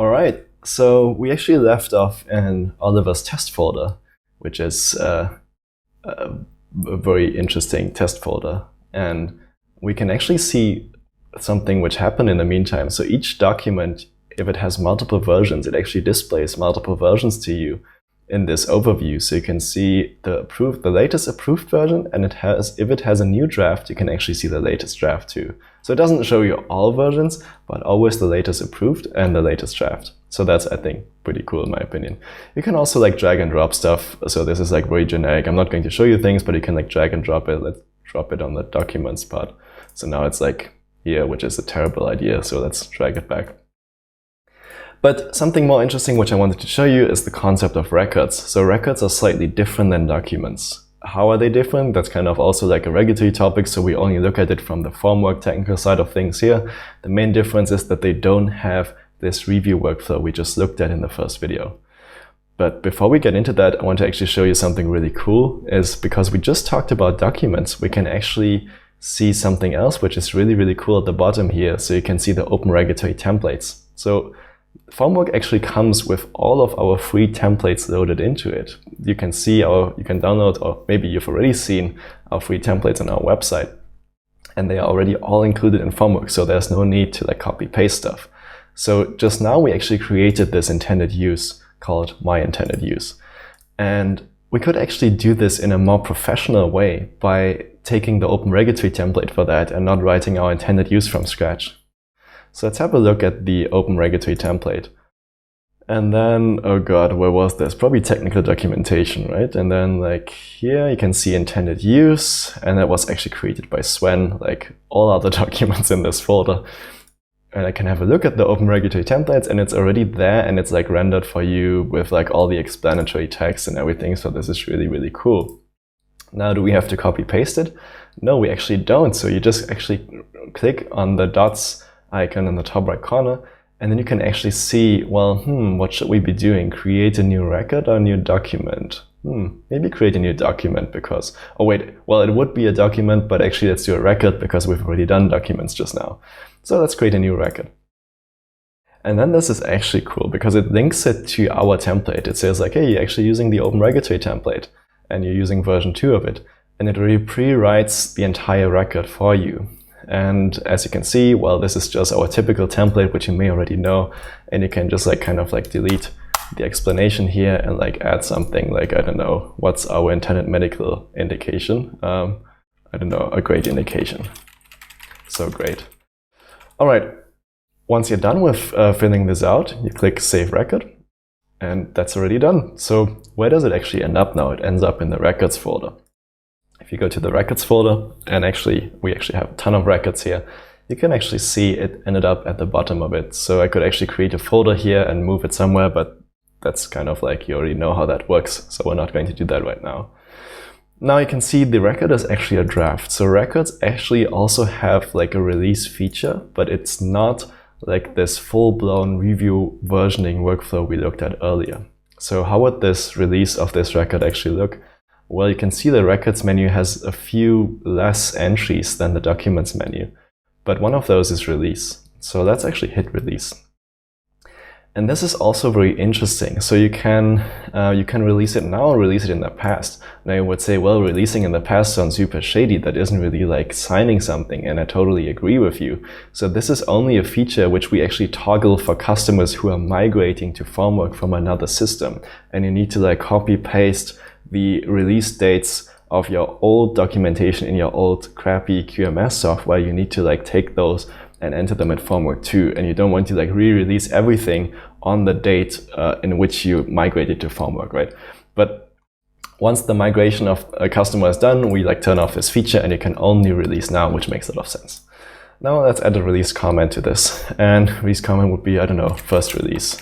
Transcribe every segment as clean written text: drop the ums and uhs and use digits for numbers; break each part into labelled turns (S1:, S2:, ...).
S1: All right, so we actually left off in Oliver's test folder, which is a very interesting test folder. And we can actually see something which happened in the meantime. So each document, if it has multiple versions, it actually displays multiple versions to you in this overview. So you can see the latest approved version, and if it has a new draft, you can actually see the latest draft too. So it doesn't show you all versions, but always the latest approved and the latest draft. So that's, I think, pretty cool in my opinion. You can also like drag and drop stuff. So this is like very generic. I'm not going to show you things, but you can like drag and drop it. Let's drop it on the documents part. So now it's like here, which is a terrible idea. So let's drag it back. But something more interesting which I wanted to show you is the concept of records. So records are slightly different than documents. How are they different? That's kind of also like a regulatory topic, so we only look at it from the Formwork technical side of things here. The main difference is that they don't have this review workflow we just looked at in the first video. But before we get into that, I want to actually show you something really cool, is because we just talked about documents, we can actually see something else which is really, really cool at the bottom here. So you can see the OpenRegulatory templates. So Formwork actually comes with all of our free templates loaded into it. You can see you can download, or maybe you've already seen our free templates on our website, and they are already all included in Formwork. So there's no need to like copy paste stuff. So just now we actually created this intended use called my intended use. And we could actually do this in a more professional way by taking the OpenRegulatory template for that and not writing our intended use from scratch. So let's have a look at the OpenRegulatory template. And then, oh god, where was this? Probably technical documentation, right? And then like here you can see intended use, and that was actually created by Sven, like all other documents in this folder. And I can have a look at the OpenRegulatory templates, and it's already there, and it's like rendered for you with like all the explanatory text and everything. So this is really, really cool. Now, do we have to copy paste it? No, we actually don't. So you just actually click on the dots icon in the top right corner, and then you can actually see, well, what should we be doing? Create a new record or a new document? Maybe create a new document because, oh wait, well, it would be a document, but actually let's do a record because we've already done documents just now. So let's create a new record. And then this is actually cool because it links it to our template. It says like, hey, you're actually using the OpenRegulatory template and you're using version 2 of it. And it really pre-writes the entire record for you. And as you can see, well, this is just our typical template, which you may already know. And you can just like kind of like delete the explanation here and like add something like, I don't know, what's our intended medical indication? I don't know, a great indication. So great. All right. Once you're done with filling this out, you click Save Record, and that's already done. So where does it actually end up now? It ends up in the Records folder. If you go to the Records folder, and we actually have a ton of records here, you can actually see it ended up at the bottom of it. So I could actually create a folder here and move it somewhere, but that's kind of like, you already know how that works. So we're not going to do that right now. Now you can see the record is actually a draft. So records actually also have like a release feature, but it's not like this full-blown review versioning workflow we looked at earlier. So how would this release of this record actually look? Well, you can see the records menu has a few less entries than the documents menu, but one of those is release. So let's actually hit release. And this is also very interesting. So you can release it now or release it in the past. Now you would say, well, releasing in the past sounds super shady. That isn't really like signing something, and I totally agree with you. So this is only a feature which we actually toggle for customers who are migrating to Formwork from another system. And you need to like copy paste the release dates of your old documentation in your old crappy QMS software. You need to like take those and enter them at Formwork too. And you don't want to like re-release everything on the date in which you migrated to Formwork, right? But once the migration of a customer is done, we like turn off this feature and you can only release now, which makes a lot of sense. Now let's add a release comment to this. And release comment would be, I don't know, first release.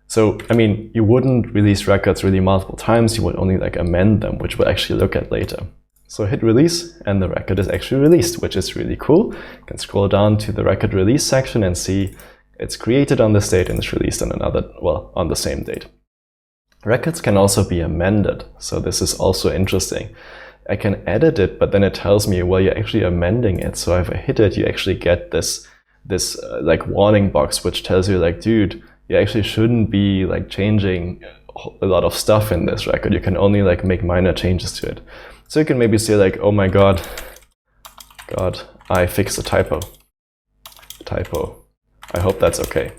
S1: So, I mean, you wouldn't release records really multiple times, you would only like amend them, which we'll actually look at later. So hit release and the record is actually released, which is really cool. You can scroll down to the record release section and see it's created on this date and it's released on on the same date. Records can also be amended. So this is also interesting. I can edit it, but then it tells me, well, you're actually amending it. So if I hit it, you actually get this like warning box, which tells you like, dude, you actually shouldn't be like changing a lot of stuff in this record. You can only like make minor changes to it. So you can maybe say like, oh my God, I fixed a typo. I hope that's okay.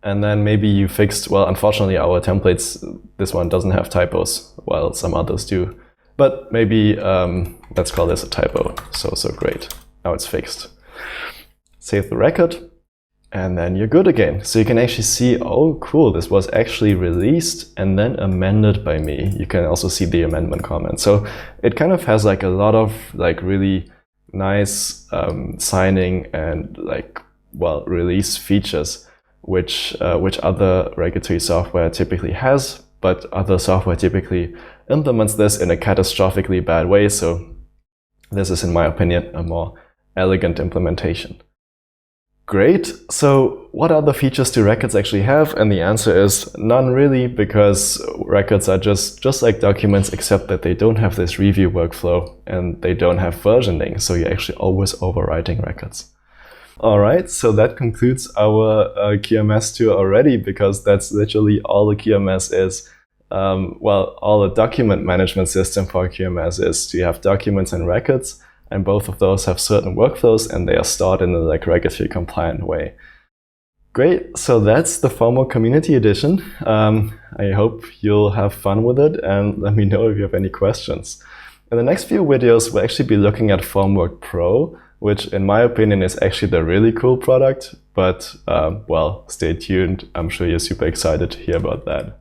S1: And then maybe you fixed, well, unfortunately our templates, this one doesn't have typos, while some others do. But maybe let's call this a typo. So great. Now it's fixed. Save the record, and then you're good again. So you can actually see, oh cool, this was actually released and then amended by me. You can also see the amendment comment. So it kind of has like a lot of like really nice signing and like, well, release features, which other regulatory software typically has, but other software typically implements this in a catastrophically bad way. So this is, in my opinion, a more elegant implementation. Great. So what other features do records actually have? And the answer is none really, because records are just like documents, except that they don't have this review workflow and they don't have versioning. So you're actually always overwriting records. All right, so that concludes our QMS tour already, because that's literally all the QMS is. Well, all the document management system for QMS is. You have documents and records, and both of those have certain workflows, and they are stored in a like regulatory compliant way. Great, so that's the Formwork Community Edition. I hope you'll have fun with it, and let me know if you have any questions. In the next few videos, we'll actually be looking at Formwork Pro, which in my opinion is actually the really cool product, but well, stay tuned. I'm sure you're super excited to hear about that.